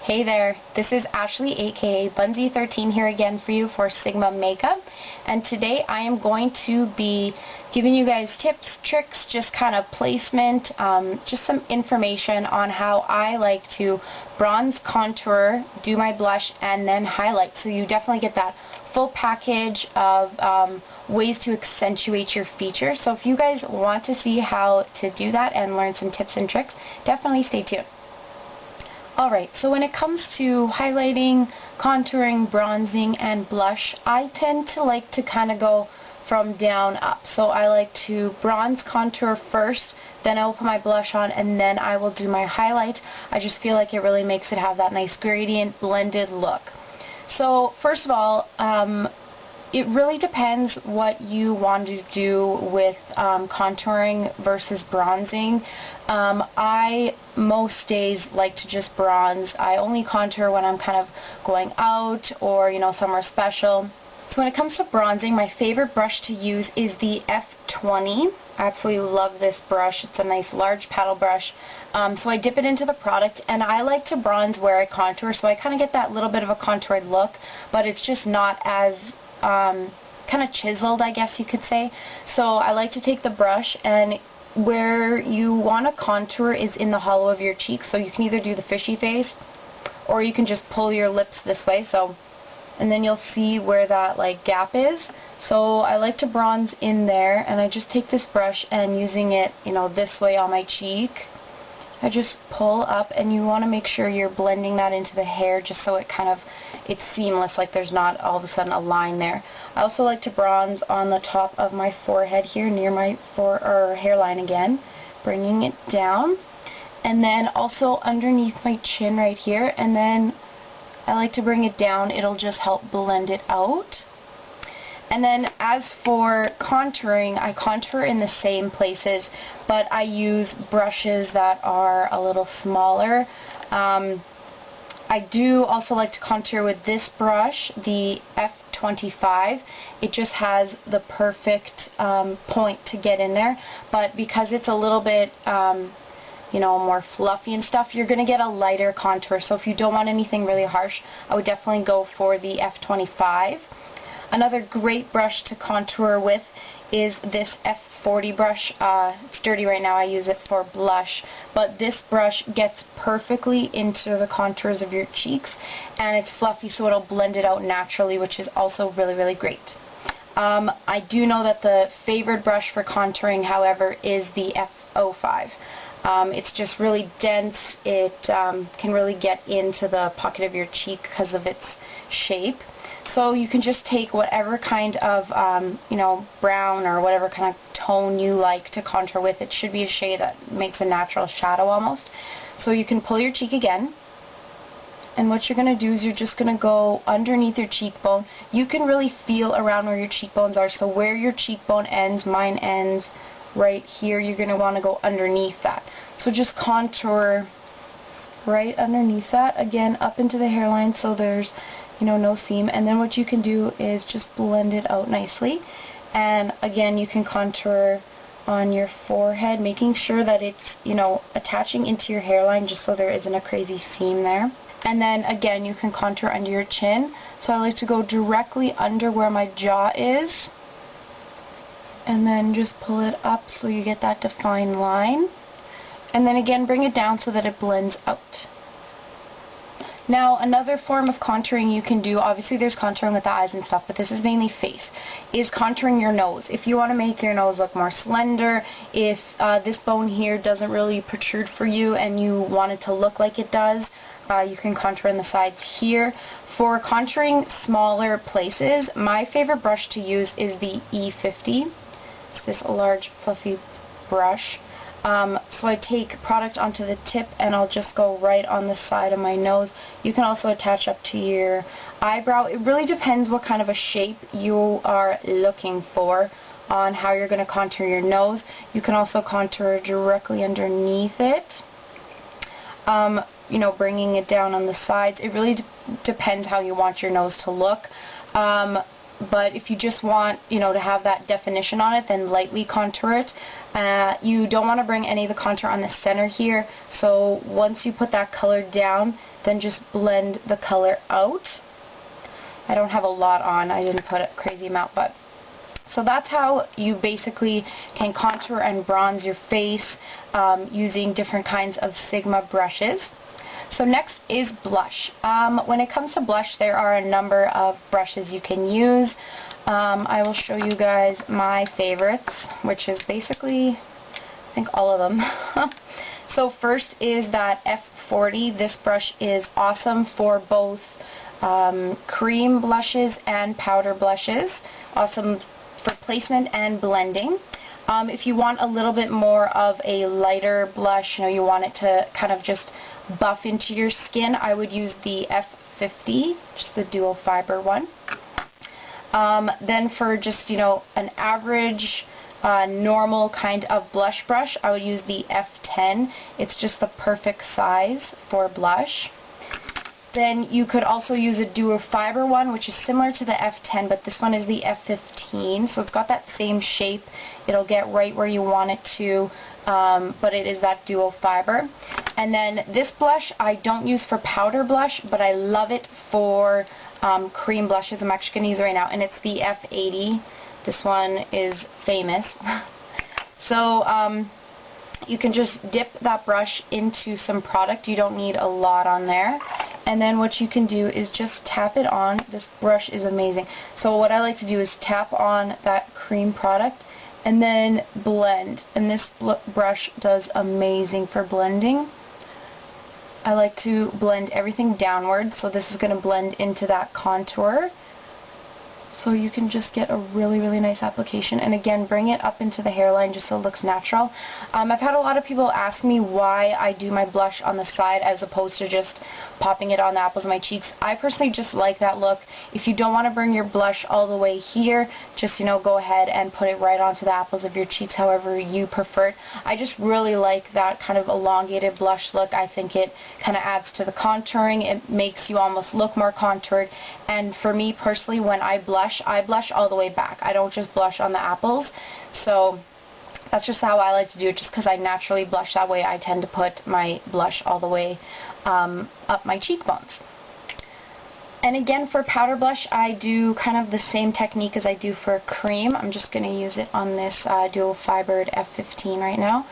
Hey there, this is Ashley aka Bunzy13 here again for you for Sigma Makeup, and today I am going to be giving you guys tips, tricks, just kind of placement, just some information on how I like to bronze, contour, do my blush, and then highlight. So you definitely get that full package of ways to accentuate your features. So if you guys want to see how to do that and learn some tips and tricks, definitely stay tuned. Alright, so when it comes to highlighting, contouring, bronzing, and blush, I tend to like to kind of go from down up. So I like to bronze, contour first, then I will put my blush on, and then I will do my highlight. I just feel like it really makes it have that nice gradient, blended look. So first of all, it really depends what you want to do with contouring versus bronzing. I most days like to just bronze. I only contour when I'm kind of going out or somewhere special. So when it comes to bronzing, my favorite brush to use is the F20. I absolutely love this brush. It's a nice large paddle brush. So I dip it into the product, and I like to bronze where I contour, so I kind of get that little bit of a contoured look, but it's just not as kind of chiseled, I guess you could say. So I like to take the brush, and where you want to contour is in the hollow of your cheeks. So you can either do the fishy face, or you can just pull your lips this way. And then you'll see where that gap is. So I like to bronze in there, and I just take this brush and using it, this way on my cheek, I just pull up, and you want to make sure you're blending that into the hair just so it's seamless, like there's not all of a sudden a line there. I also like to bronze on the top of my forehead here near my hairline again, bringing it down, and then also underneath my chin right here, and then I like to bring it down. It'll just help blend it out. And then as for contouring, I contour in the same places, but I use brushes that are a little smaller. I do also like to contour with this brush, the F25. It just has the perfect point to get in there, but because it's a little bit more fluffy and stuff, you're going to get a lighter contour. So if you don't want anything really harsh, I would definitely go for the F25. Another great brush to contour with is this F40 brush. It's dirty right now, I use it for blush, but this brush gets perfectly into the contours of your cheeks, and it's fluffy, so it'll blend it out naturally, which is also really, really great. I do know that the favorite brush for contouring, however, is the F05. It's just really dense. It can really get into the pocket of your cheek because of its shape. So you can just take whatever kind of, brown or whatever kind of tone you like to contour with. It should be a shade that makes a natural shadow almost. So you can pull your cheek again, and what you're going to do is you're just going to go underneath your cheekbone. You can really feel around where your cheekbones are. So where your cheekbone ends, mine ends right here, you're going to want to go underneath that. So just contour right underneath that, again up into the hairline so there's no seam, and then what you can do is just blend it out nicely. And again, you can contour on your forehead, making sure that it's attaching into your hairline just so there isn't a crazy seam there. And then again, you can contour under your chin. So I like to go directly under where my jaw is, and then just pull it up so you get that defined line, and then again bring it down so that it blends out. Now, another form of contouring you can do, obviously there's contouring with the eyes and stuff, but this is mainly face, is contouring your nose. If you want to make your nose look more slender, if this bone here doesn't really protrude for you and you want it to look like it does, you can contour in the sides here. For contouring smaller places, my favorite brush to use is the E50. It's this large fluffy brush. So I take product onto the tip, and I'll just go right on the side of my nose. You can also attach up to your eyebrow. It really depends what kind of a shape you are looking for on how you're going to contour your nose. You can also contour directly underneath it, bringing it down on the sides. It really depends how you want your nose to look. But if you just want, to have that definition on it, then lightly contour it. You don't want to bring any of the contour on the center here. So once you put that color down, then just blend the color out. I don't have a lot on. I didn't put a crazy amount, but so that's how you basically can contour and bronze your face using different kinds of Sigma brushes. So next is blush. When it comes to blush, there are a number of brushes you can use. I will show you guys my favorites, which is basically, I think, all of them. So first is that F40. This brush is awesome for both cream blushes and powder blushes. Awesome for placement and blending. If you want a little bit more of a lighter blush, you want it to kind of just buff into your skin, I would use the F50, just the dual fiber one. Then for just, an average, normal kind of blush brush, I would use the F10. It's just the perfect size for blush. Then you could also use a dual fiber one, which is similar to the F10, but this one is the F15, so it's got that same shape. It'll get right where you want it to, but it is that dual fiber. And then this blush I don't use for powder blush, but I love it for cream blushes. I'm actually going to use it right now, and it's the F80. This one is famous. So you can just dip that brush into some product. You don't need a lot on there. And then what you can do is just tap it on. This brush is amazing. So what I like to do is tap on that cream product and then blend. And this brush does amazing for blending. I like to blend everything downward, so this is going to blend into that contour. So you can just get a really, really nice application. And again, bring it up into the hairline just so it looks natural. I've had a lot of people ask me why I do my blush on the side as opposed to just popping it on the apples of my cheeks. I personally just like that look. If you don't want to bring your blush all the way here, just, go ahead and put it right onto the apples of your cheeks, however you prefer it. I just really like that kind of elongated blush look. I think it kind of adds to the contouring. It makes you almost look more contoured. And for me personally, when I blush all the way back. I don't just blush on the apples. So that's just how I like to do it, just because I naturally blush that way. I tend to put my blush all the way up my cheekbones. And again, for powder blush, I do kind of the same technique as I do for cream. I'm just going to use it on this dual fibered F15 right now.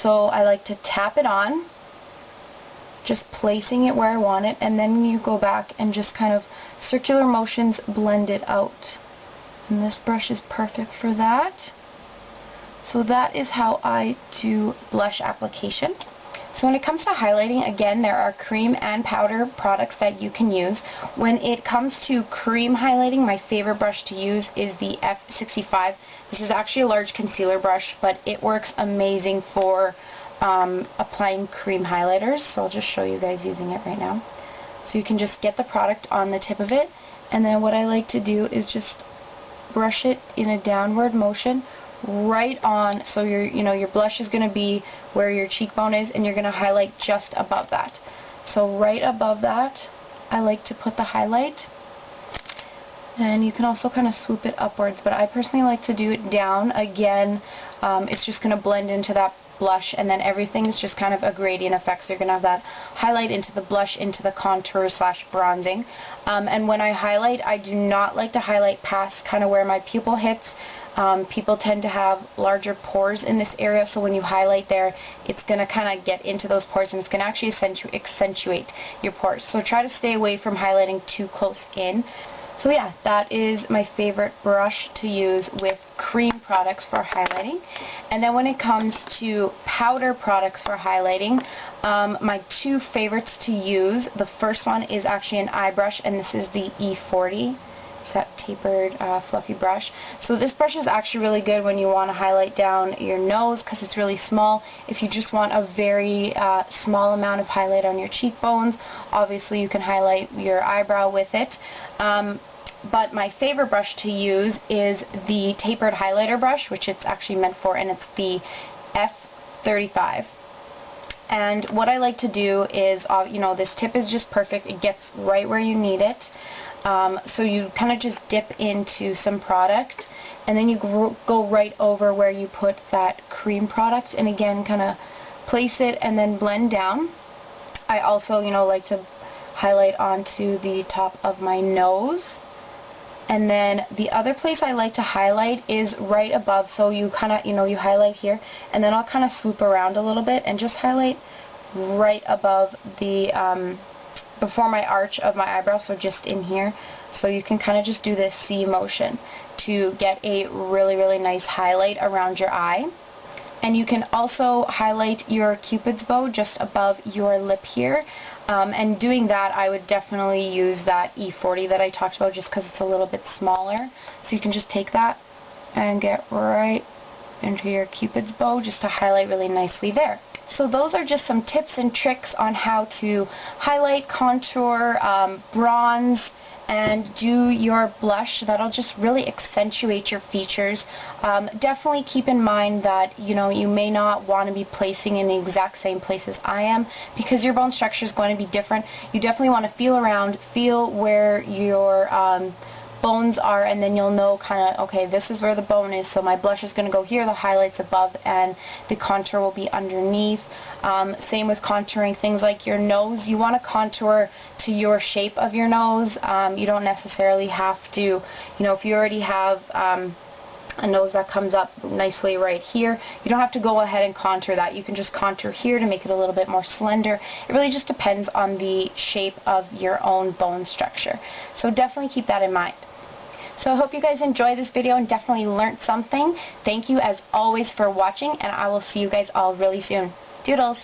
So I like to tap it on, just placing it where I want it, and then you go back and just kind of circular motions blend it out. And this brush is perfect for that. So that is how I do blush application. So when it comes to highlighting, again, there are cream and powder products that you can use. When it comes to cream highlighting, my favorite brush to use is the F65. This is actually a large concealer brush, but it works amazing for applying cream highlighters. So I'll just show you guys using it right now. So you can just get the product on the tip of it, and then what I like to do is just brush it in a downward motion right on, so your blush is going to be where your cheekbone is, and you're going to highlight just above that. So right above that, I like to put the highlight, and you can also kind of swoop it upwards, but I personally like to do it down. Again, it's just going to blend into that blush, and then everything's just kind of a gradient effect, so you're going to have that highlight into the blush, into the contour / bronzing. And when I highlight, I do not like to highlight past kind of where my pupil hits. People tend to have larger pores in this area, so when you highlight there, it's going to kind of get into those pores, and it's going to actually accentuate your pores. So try to stay away from highlighting too close in. So yeah, that is my favorite brush to use with cream products for highlighting. And then when it comes to powder products for highlighting, my two favorites to use, the first one is actually an eye brush, and this is the E40. It's that tapered, fluffy brush. So this brush is actually really good when you want to highlight down your nose, because it's really small. If you just want a very small amount of highlight on your cheekbones, obviously you can highlight your eyebrow with it. But my favorite brush to use is the tapered highlighter brush, which it's actually meant for, and it's the F35. And what I like to do is, this tip is just perfect. It gets right where you need it. So you kind of just dip into some product, and then you go right over where you put that cream product, and again kind of place it and then blend down. I also, like to highlight onto the top of my nose. And then the other place I like to highlight is right above, so you kind of, you highlight here, and then I'll kind of swoop around a little bit and just highlight right above the, before my arch of my eyebrow, so just in here. So you can kind of just do this C motion to get a really, really nice highlight around your eye. And you can also highlight your Cupid's bow just above your lip here. And doing that, I would definitely use that E40 that I talked about, just because it's a little bit smaller. So you can just take that and get right into your Cupid's bow just to highlight really nicely there. So those are just some tips and tricks on how to highlight, contour, bronze, and do your blush. That'll just really accentuate your features. Definitely keep in mind that you may not want to be placing in the exact same place as I am, because your bone structure is going to be different. You definitely want to feel around, feel where your bones are, and then you'll know kind of, okay, this is where the bone is, so my blush is going to go here, the highlight's above, and the contour will be underneath. Same with contouring things like your nose. You want to contour to your shape of your nose. You don't necessarily have to, if you already have a nose that comes up nicely right here, you don't have to go ahead and contour that. You can just contour here to make it a little bit more slender. It really just depends on the shape of your own bone structure. So definitely keep that in mind. So I hope you guys enjoyed this video and definitely learned something. Thank you as always for watching, and I will see you guys all really soon. Doodles!